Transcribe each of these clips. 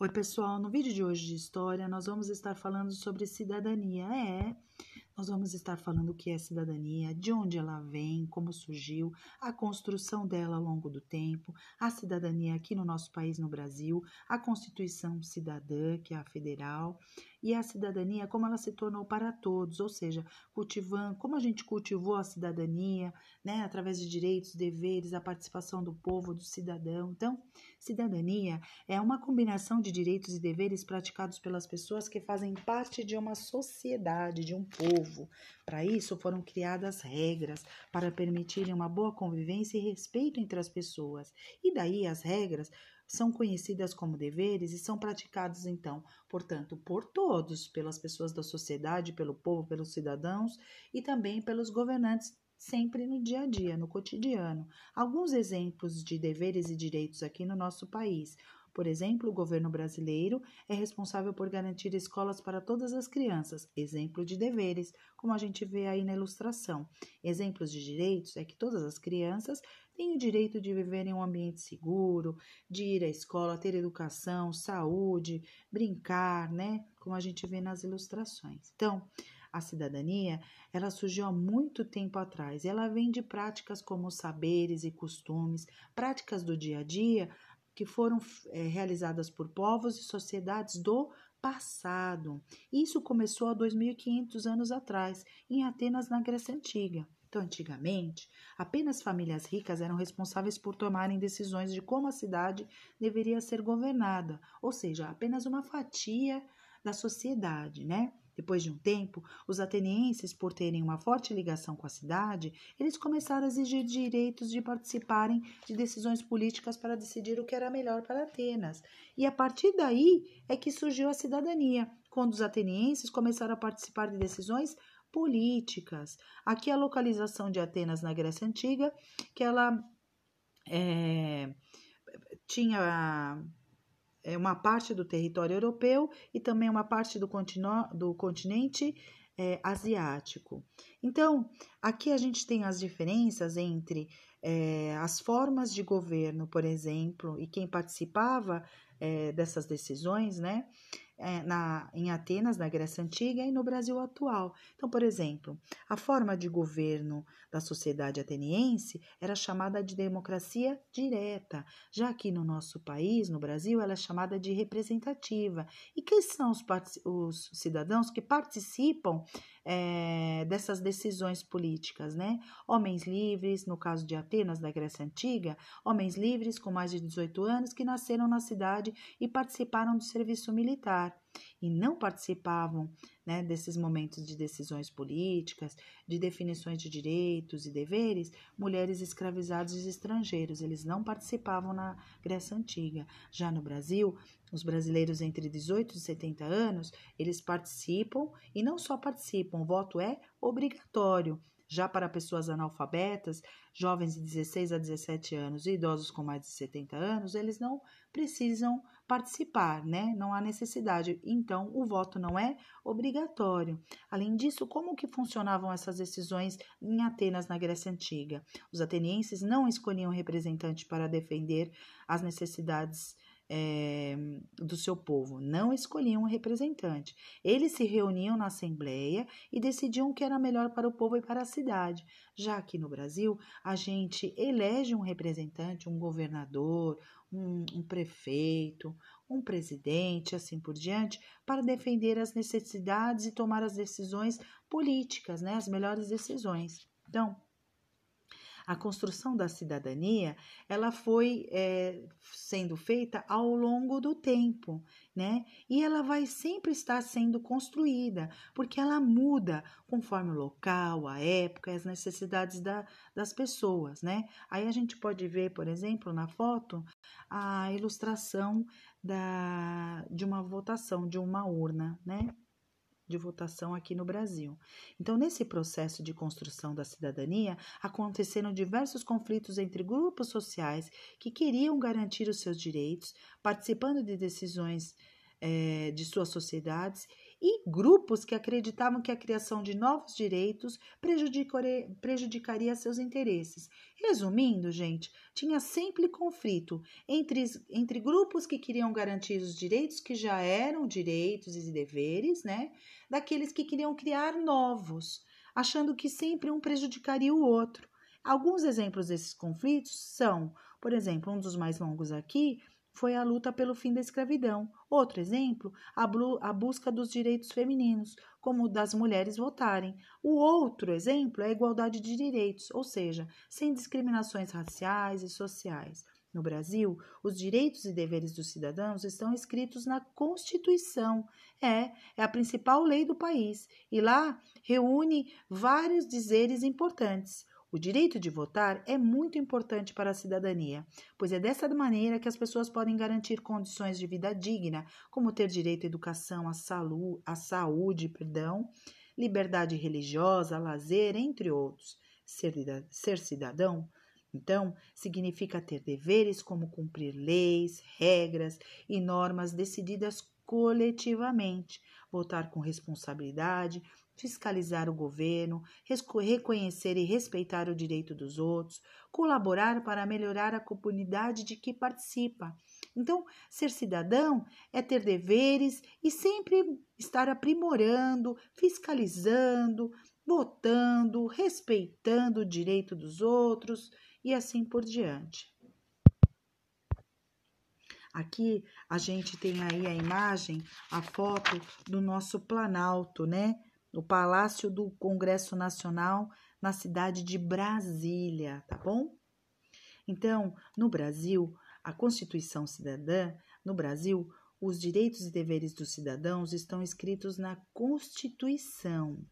Oi, pessoal, no vídeo de hoje de história, nós vamos estar falando sobre cidadania. Nós vamos estar falando o que é cidadania, de onde ela vem, como surgiu, a construção dela ao longo do tempo, a cidadania aqui no nosso país, no Brasil, a Constituição Cidadã, que é a federal, e a cidadania, como ela se tornou para todos, ou seja, cultivando, como a gente cultivou a cidadania, né, através de direitos, deveres, a participação do povo, do cidadão. Então, cidadania é uma combinação de direitos e deveres praticados pelas pessoas que fazem parte de uma sociedade, de um povo. Para isso, foram criadas regras para permitirem uma boa convivência e respeito entre as pessoas. E daí as regras são conhecidas como deveres e são praticados, então, portanto, por todos, pelas pessoas da sociedade, pelo povo, pelos cidadãos e também pelos governantes, sempre no dia a dia, no cotidiano. Alguns exemplos de deveres e direitos aqui no nosso país. Por exemplo, o governo brasileiro é responsável por garantir escolas para todas as crianças, exemplo de deveres, como a gente vê aí na ilustração. Exemplos de direitos é que todas as crianças têm o direito de viver em um ambiente seguro, de ir à escola, ter educação, saúde, brincar, né? Como a gente vê nas ilustrações. Então, a cidadania, ela surgiu há muito tempo atrás. Ela vem de práticas como saberes e costumes, práticas do dia a dia, que foram realizadas por povos e sociedades do passado. Isso começou há 2.500 anos atrás, em Atenas, na Grécia Antiga. Então, antigamente, apenas famílias ricas eram responsáveis por tomarem decisões de como a cidade deveria ser governada, ou seja, apenas uma fatia da sociedade, né? Depois de um tempo, os atenienses, por terem uma forte ligação com a cidade, eles começaram a exigir direitos de participarem de decisões políticas para decidir o que era melhor para Atenas. E a partir daí é que surgiu a cidadania, quando os atenienses começaram a participar de decisões políticas. Aqui a localização de Atenas na Grécia Antiga, que ela tinha uma parte do território europeu e também uma parte do continente asiático. Então, aqui a gente tem as diferenças entre as formas de governo, por exemplo, e quem participava dessas decisões, né? Em Atenas, na Grécia Antiga e no Brasil atual. Então, por exemplo, a forma de governo da sociedade ateniense era chamada de democracia direta, já aqui no nosso país, no Brasil, ela é chamada de representativa. E quem são os cidadãos que participam dessas decisões políticas, né? Homens livres, no caso de Atenas, da Grécia Antiga, homens livres com mais de 18 anos que nasceram na cidade e participaram do serviço militar e não participavam, né, desses momentos de decisões políticas, de definições de direitos e deveres, mulheres escravizadas e estrangeiros. Eles não participavam na Grécia Antiga. Já no Brasil, os brasileiros entre 18 e 70 anos, eles participam e não só participam, o voto é obrigatório. Já para pessoas analfabetas, jovens de 16 a 17 anos e idosos com mais de 70 anos, eles não precisam participar, né? Não há necessidade. Então, o voto não é obrigatório. Além disso, como que funcionavam essas decisões em Atenas, na Grécia Antiga? Os atenienses não escolhiam representante para defender as necessidades do seu povo, não escolhiam um representante. Eles se reuniam na assembleia e decidiam o que era melhor para o povo e para a cidade. Já aqui no Brasil, a gente elege um representante, um governador, um prefeito, um presidente, assim por diante, para defender as necessidades e tomar as decisões políticas, né, as melhores decisões. Então, a construção da cidadania, ela foi sendo feita ao longo do tempo, né? E ela vai sempre estar sendo construída, porque ela muda conforme o local, a época e as necessidades das pessoas, né? Aí a gente pode ver, por exemplo, na foto, a ilustração de uma votação, de uma urna, né? De votação aqui no Brasil. Então, nesse processo de construção da cidadania, aconteceram diversos conflitos entre grupos sociais que queriam garantir os seus direitos, participando de decisões de suas sociedades e grupos que acreditavam que a criação de novos direitos prejudicaria seus interesses. Resumindo, gente, tinha sempre conflito entre grupos que queriam garantir os direitos que já eram direitos e deveres, né, daqueles que queriam criar novos, achando que sempre um prejudicaria o outro. Alguns exemplos desses conflitos são, por exemplo, um dos mais longos aqui foi a luta pelo fim da escravidão. Outro exemplo, a busca dos direitos femininos, como o das mulheres votarem. O outro exemplo é a igualdade de direitos, ou seja, sem discriminações raciais e sociais. No Brasil, os direitos e deveres dos cidadãos estão escritos na Constituição. É a principal lei do país e lá reúne vários dizeres importantes. O direito de votar é muito importante para a cidadania, pois é dessa maneira que as pessoas podem garantir condições de vida digna, como ter direito à educação, à saúde, liberdade religiosa, lazer, entre outros. Ser cidadão, então, significa ter deveres como cumprir leis, regras e normas decididas coletivamente, votar com responsabilidade, fiscalizar o governo, reconhecer e respeitar o direito dos outros, colaborar para melhorar a comunidade de que participa. Então, ser cidadão é ter deveres e sempre estar aprimorando, fiscalizando, votando, respeitando o direito dos outros e assim por diante. Aqui a gente tem aí a imagem, a foto do nosso Planalto, né? O Palácio do Congresso Nacional na cidade de Brasília, tá bom? Então, no Brasil, a Constituição Cidadã, no Brasil, os direitos e deveres dos cidadãos estão escritos na Constituição.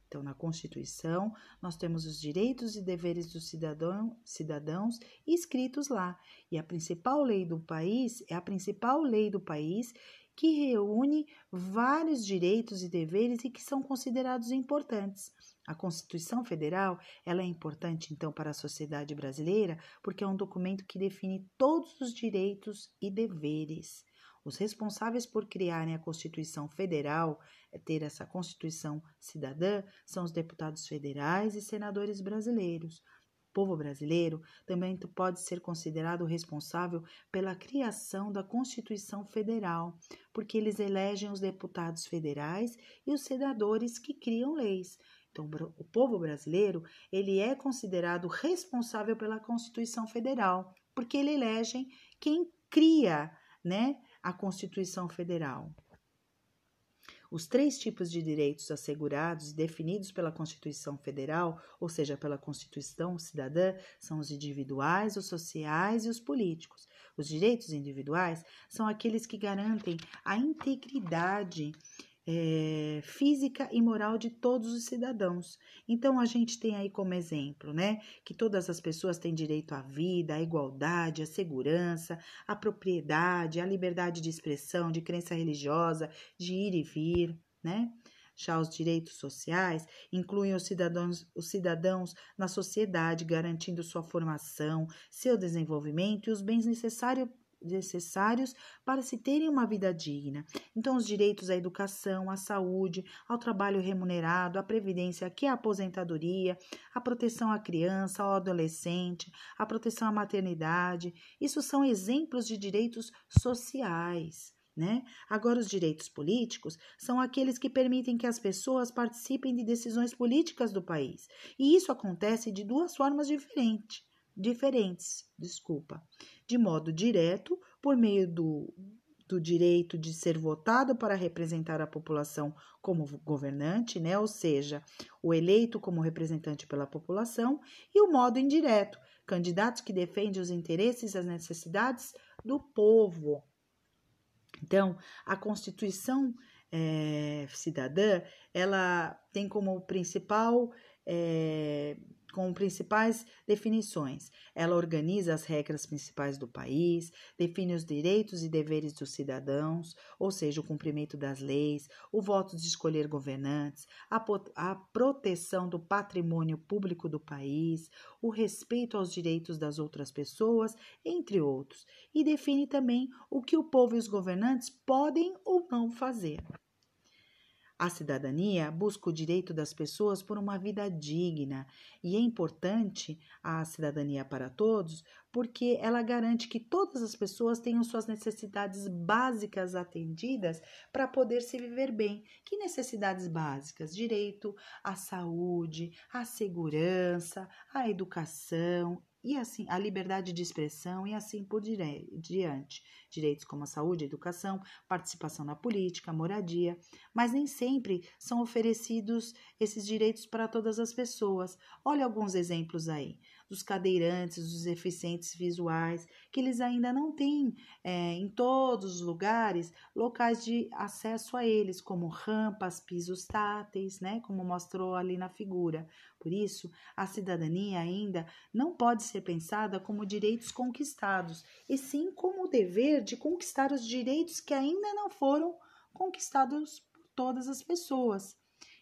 Então, na Constituição, nós temos os direitos e deveres dos cidadãos escritos lá. E a principal lei do país é a principal lei do país que reúne vários direitos e deveres e que são considerados importantes. A Constituição Federal, ela é importante, então, para a sociedade brasileira porque é um documento que define todos os direitos e deveres. Os responsáveis por criarem a Constituição Federal, ter essa Constituição cidadã, são os deputados federais e senadores brasileiros. O povo brasileiro também pode ser considerado responsável pela criação da Constituição Federal, porque eles elegem os deputados federais e os senadores que criam leis. Então, o povo brasileiro, ele é considerado responsável pela Constituição Federal, porque ele elege quem cria, né, a Constituição Federal. Os 3 tipos de direitos assegurados e definidos pela Constituição Federal, ou seja, pela Constituição Cidadã, são os individuais, os sociais e os políticos. Os direitos individuais são aqueles que garantem a integridade física e moral de todos os cidadãos. Então, a gente tem aí como exemplo, né, que todas as pessoas têm direito à vida, à igualdade, à segurança, à propriedade, à liberdade de expressão, de crença religiosa, de ir e vir, né? Já os direitos sociais incluem os cidadãos na sociedade, garantindo sua formação, seu desenvolvimento e os bens necessários para se terem uma vida digna. Então, os direitos à educação, à saúde, ao trabalho remunerado, à previdência, que é a aposentadoria, à proteção à criança, ao adolescente, à proteção à maternidade, isso são exemplos de direitos sociais. Né? Agora, os direitos políticos são aqueles que permitem que as pessoas participem de decisões políticas do país. E isso acontece de 2 formas diferentes. De modo direto, por meio do direito de ser votado para representar a população como governante, né? Ou seja, o eleito como representante pela população, e o modo indireto, candidatos que defendem os interesses e as necessidades do povo. Então, a Constituição cidadã, ela tem como principais definições. Ela organiza as regras principais do país, define os direitos e deveres dos cidadãos, ou seja, o cumprimento das leis, o voto de escolher governantes, a proteção do patrimônio público do país, o respeito aos direitos das outras pessoas, entre outros, e define também o que o povo e os governantes podem ou não fazer. A cidadania busca o direito das pessoas por uma vida digna e é importante a cidadania para todos porque ela garante que todas as pessoas tenham suas necessidades básicas atendidas para poder se viver bem. Que necessidades básicas? Direito à saúde, à segurança, à educação e assim a liberdade de expressão e assim por diante. Direitos como a saúde, a educação, participação na política, moradia, mas nem sempre são oferecidos esses direitos para todas as pessoas. Olha alguns exemplos aí, dos cadeirantes, dos deficientes visuais, que eles ainda não têm em todos os lugares locais de acesso a eles, como rampas, pisos táteis, né, como mostrou ali na figura. Por isso, a cidadania ainda não pode ser pensada como direitos conquistados, e sim como o dever de conquistar os direitos que ainda não foram conquistados por todas as pessoas.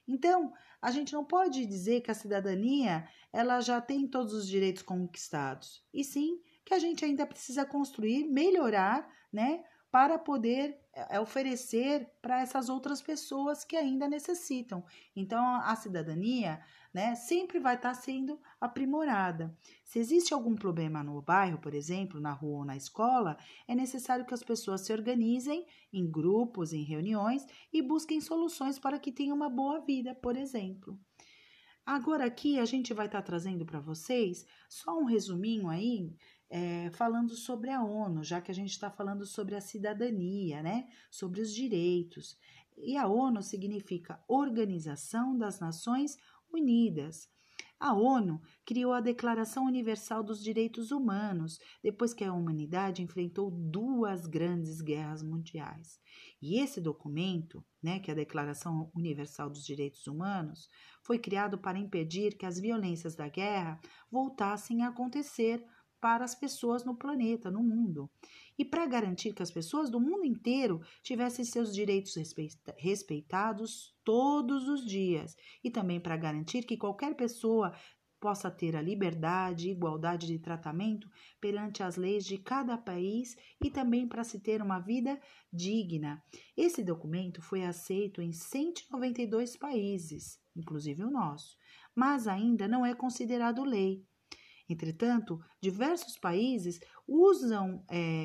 Então, a gente não pode dizer que a cidadania ela já tem todos os direitos conquistados, e sim que a gente ainda precisa construir, melhorar, né, para poder oferecer para essas outras pessoas que ainda necessitam. Então, a cidadania, né, sempre vai estar sendo aprimorada. Se existe algum problema no bairro, por exemplo, na rua ou na escola, é necessário que as pessoas se organizem em grupos, em reuniões e busquem soluções para que tenham uma boa vida, por exemplo. Agora aqui a gente vai estar trazendo para vocês só um resuminho aí, falando sobre a ONU, já que a gente está falando sobre a cidadania, né? Sobre os direitos. E a ONU significa Organização das Nações Unidas. A ONU criou a Declaração Universal dos Direitos Humanos, depois que a humanidade enfrentou duas grandes guerras mundiais. E esse documento, né, que é a Declaração Universal dos Direitos Humanos, foi criado para impedir que as violências da guerra voltassem a acontecer para as pessoas no planeta, no mundo, e para garantir que as pessoas do mundo inteiro tivessem seus direitos respeitados todos os dias, e também para garantir que qualquer pessoa possa ter a liberdade e igualdade de tratamento perante as leis de cada país e também para se ter uma vida digna. Esse documento foi aceito em 192 países, inclusive o nosso, mas ainda não é considerado lei. Entretanto, diversos países usam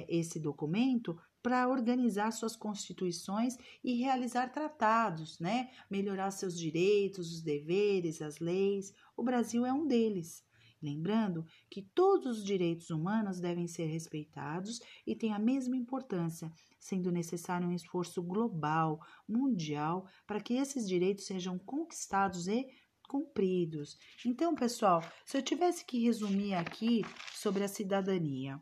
esse documento para organizar suas constituições e realizar tratados, né? Melhorar seus direitos, os deveres, as leis. O Brasil é um deles. Lembrando que todos os direitos humanos devem ser respeitados e têm a mesma importância, sendo necessário um esforço global, mundial, para que esses direitos sejam conquistados e cumpridos. Então, pessoal, se eu tivesse que resumir aqui sobre a cidadania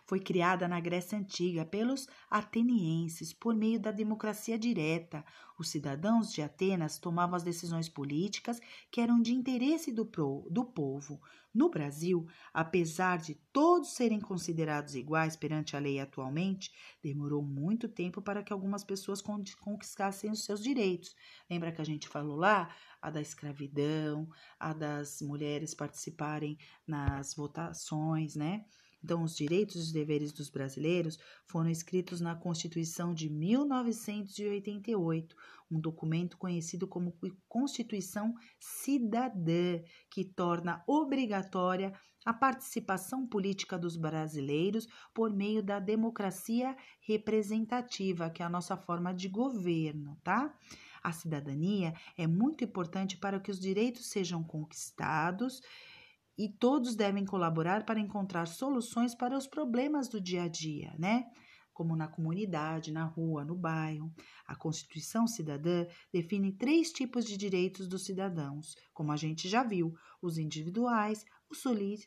foi criada na Grécia Antiga pelos atenienses por meio da democracia direta. Os cidadãos de Atenas tomavam as decisões políticas que eram de interesse do povo. No Brasil, apesar de todos serem considerados iguais perante a lei atualmente, demorou muito tempo para que algumas pessoas conquistassem os seus direitos. Lembra que a gente falou lá? A da escravidão, a das mulheres participarem nas votações, né? Então, os direitos e os deveres dos brasileiros foram escritos na Constituição de 1988, um documento conhecido como Constituição Cidadã, que torna obrigatória a participação política dos brasileiros por meio da democracia representativa, que é a nossa forma de governo, tá? A cidadania é muito importante para que os direitos sejam conquistados e todos devem colaborar para encontrar soluções para os problemas do dia a dia, né? Como na comunidade, na rua, no bairro. A Constituição Cidadã define 3 tipos de direitos dos cidadãos, como a gente já viu: os individuais,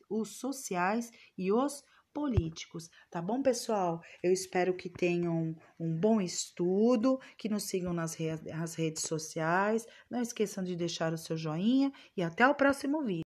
os sociais e os políticos. Tá bom, pessoal? Eu espero que tenham um bom estudo, que nos sigam nas redes sociais. Não esqueçam de deixar o seu joinha e até o próximo vídeo.